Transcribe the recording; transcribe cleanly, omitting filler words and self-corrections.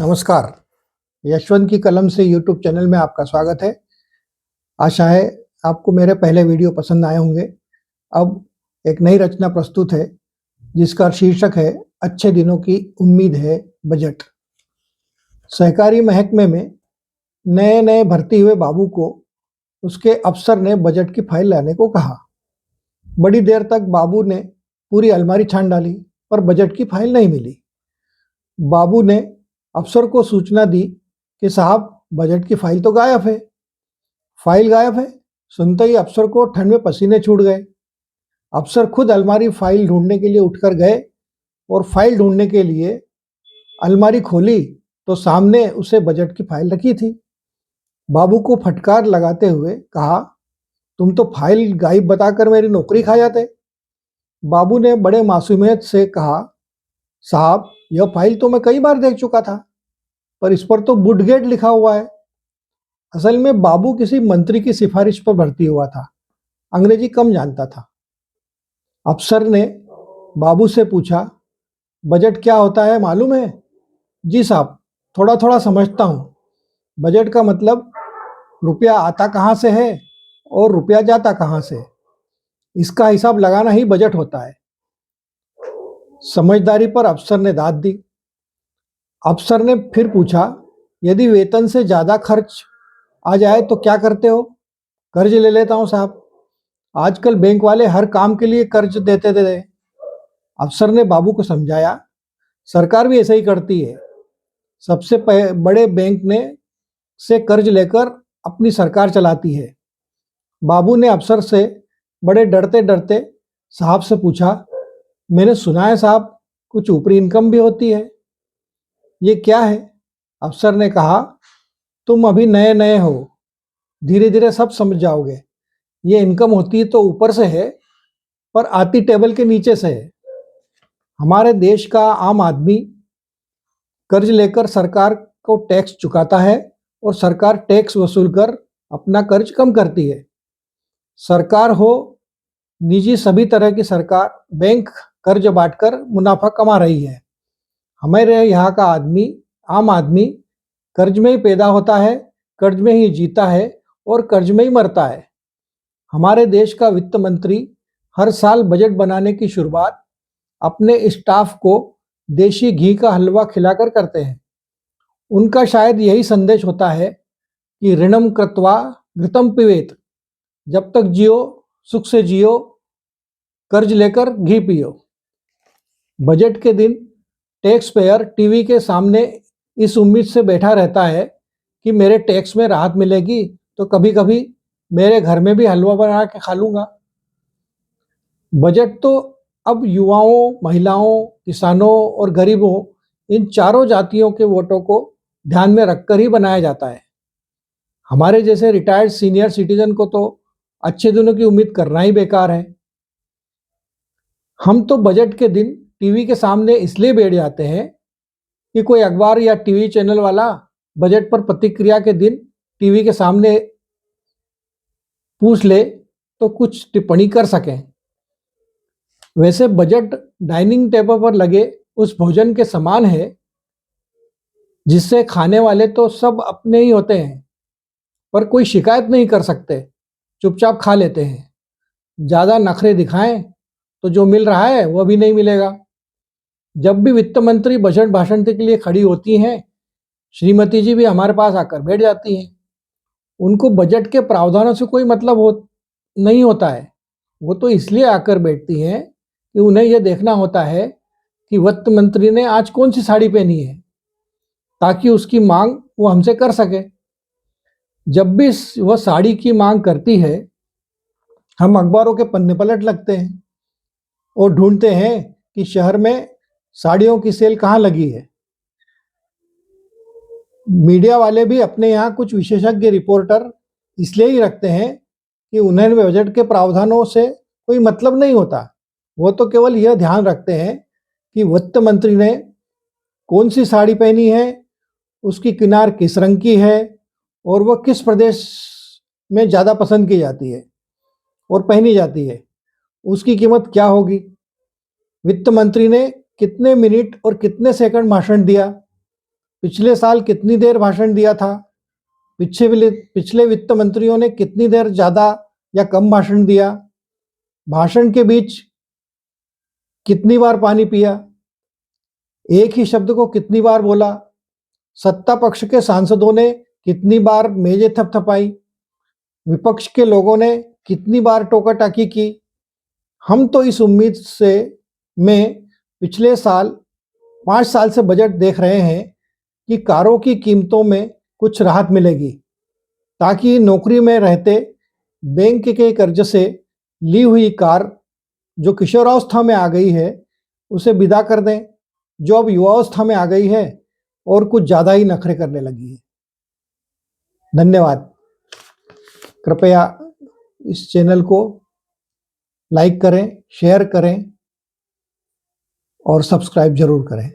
नमस्कार। यशवंत की कलम से यूट्यूब चैनल में आपका स्वागत है। आशा है आपको मेरे पहले वीडियो पसंद आए होंगे। अब एक नई रचना प्रस्तुत है जिसका शीर्षक है अच्छे दिनों की उम्मीद है बजट। सहकारी महकमे में नए नए भर्ती हुए बाबू को उसके अफसर ने बजट की फाइल लाने को कहा। बड़ी देर तक बाबू ने पूरी अलमारी छान डाली पर बजट की फाइल नहीं मिली। बाबू ने अफसर को सूचना दी कि साहब बजट की फाइल तो गायब है। फाइल गायब है सुनते ही अफसर को ठंड में पसीने छूट गए। अफसर खुद अलमारी फाइल ढूंढने के लिए उठकर गए और फाइल ढूंढने के लिए अलमारी खोली तो सामने उसे बजट की फाइल रखी थी। बाबू को फटकार लगाते हुए कहा, तुम तो फाइल गायब बताकर मेरी नौकरी खा जाते। बाबू ने बड़े मासूमियत से कहा, साहब यह फाइल तो मैं कई बार देख चुका था पर इस पर तो वुडगेट लिखा हुआ है। असल में बाबू किसी मंत्री की सिफारिश पर भर्ती हुआ था, अंग्रेजी कम जानता था। अफसर ने बाबू से पूछा, बजट क्या होता है मालूम है? जी साहब, थोड़ा थोड़ा समझता हूँ। बजट का मतलब रुपया आता कहाँ से है और रुपया जाता कहाँ से, इसका हिसाब लगाना ही बजट होता है। समझदारी पर अफसर ने दाद दी। अफसर ने फिर पूछा, यदि वेतन से ज़्यादा खर्च आ जाए तो क्या करते हो? कर्ज ले लेता हूँ साहब, आजकल बैंक वाले हर काम के लिए कर्ज देते थे। अफसर ने बाबू को समझाया, सरकार भी ऐसा ही करती है। सबसे बड़े बैंक ने से कर्ज लेकर अपनी सरकार चलाती है। बाबू ने अफसर से बड़े डरते डरते साहब से पूछा, मैंने सुना है साहब कुछ ऊपरी इनकम भी होती है, ये क्या है? अफसर ने कहा, तुम अभी नए नए हो, धीरे धीरे सब समझ जाओगे। ये इनकम होती तो ऊपर से है पर आती टेबल के नीचे से है। हमारे देश का आम आदमी कर्ज लेकर सरकार को टैक्स चुकाता है और सरकार टैक्स वसूल कर अपना कर्ज कम करती है। सरकार हो निजी, सभी तरह की सरकार, बैंक कर्ज बांटकर मुनाफा कमा रही है। हमारे यहाँ का आदमी, आम आदमी कर्ज में ही पैदा होता है, कर्ज में ही जीता है और कर्ज में ही मरता है। हमारे देश का वित्त मंत्री हर साल बजट बनाने की शुरुआत अपने स्टाफ को देशी घी का हलवा खिलाकर करते हैं। उनका शायद यही संदेश होता है कि ऋणम कृत्वा घृतम पिबेत, जब तक जियो सुख से जियो, कर्ज लेकर घी पियो। बजट के दिन टैक्स पेयर टीवी के सामने इस उम्मीद से बैठा रहता है कि मेरे टैक्स में राहत मिलेगी तो कभी कभी मेरे घर में भी हलवा बना के खा लूंगा। बजट तो अब युवाओं, महिलाओं, किसानों और गरीबों, इन चारों जातियों के वोटों को ध्यान में रखकर ही बनाया जाता है। हमारे जैसे रिटायर्ड सीनियर सिटीजन को तो अच्छे दिनों की उम्मीद करना ही बेकार है। हम तो बजट के दिन टीवी के सामने इसलिए बैठ जाते हैं कि कोई अखबार या टीवी चैनल वाला बजट पर प्रतिक्रिया के दिन टीवी के सामने पूछ ले तो कुछ टिप्पणी कर सकें। वैसे बजट डाइनिंग टेबल पर लगे उस भोजन के समान है जिससे खाने वाले तो सब अपने ही होते हैं पर कोई शिकायत नहीं कर सकते, चुपचाप खा लेते हैं। ज़्यादा नखरे दिखाएं तो जो मिल रहा है वह भी नहीं मिलेगा। जब भी वित्त मंत्री बजट भाषण के लिए खड़ी होती हैं, श्रीमती जी भी हमारे पास आकर बैठ जाती हैं। उनको बजट के प्रावधानों से कोई मतलब नहीं होता है। वो तो इसलिए आकर बैठती हैं कि उन्हें यह देखना होता है कि वित्त मंत्री ने आज कौन सी साड़ी पहनी है, ताकि उसकी मांग वो हमसे कर सके। जब भी वह साड़ी की मांग करती है, हम अखबारों के पन्ने पलट लगते हैं और ढूंढते हैं कि शहर में साड़ियों की सेल कहाँ लगी है। मीडिया वाले भी अपने यहाँ कुछ विशेषज्ञ रिपोर्टर इसलिए ही रखते हैं कि उन्हें बजट के प्रावधानों से कोई मतलब नहीं होता। वो तो केवल यह ध्यान रखते हैं कि वित्त मंत्री ने कौन सी साड़ी पहनी है, उसकी किनार किस रंग की है और वह किस प्रदेश में ज़्यादा पसंद की जाती है और पहनी जाती है, उसकी कीमत क्या होगी, वित्त मंत्री ने कितने मिनट और कितने सेकंड भाषण दिया, पिछले साल कितनी देर भाषण दिया था, पिछले वित्त मंत्रियों ने कितनी देर ज़्यादा या कम भाषण दिया, भाषण के बीच कितनी बार पानी पिया, एक ही शब्द को कितनी बार बोला, सत्ता पक्ष के सांसदों ने कितनी बार मेजें थपथपाई, विपक्ष के लोगों ने कितनी बार टोका टाकी की। हम तो इस उम्मीद से में पिछले 5 साल से बजट देख रहे हैं कि कारों की कीमतों में कुछ राहत मिलेगी, ताकि नौकरी में रहते बैंक के कर्ज से ली हुई कार जो किशोरावस्था में आ गई है उसे विदा कर दें, जो अब युवावस्था में आ गई है और कुछ ज़्यादा ही नखरे करने लगी है। धन्यवाद। कृपया इस चैनल को लाइक करें, शेयर करें और सब्सक्राइब जरूर करें।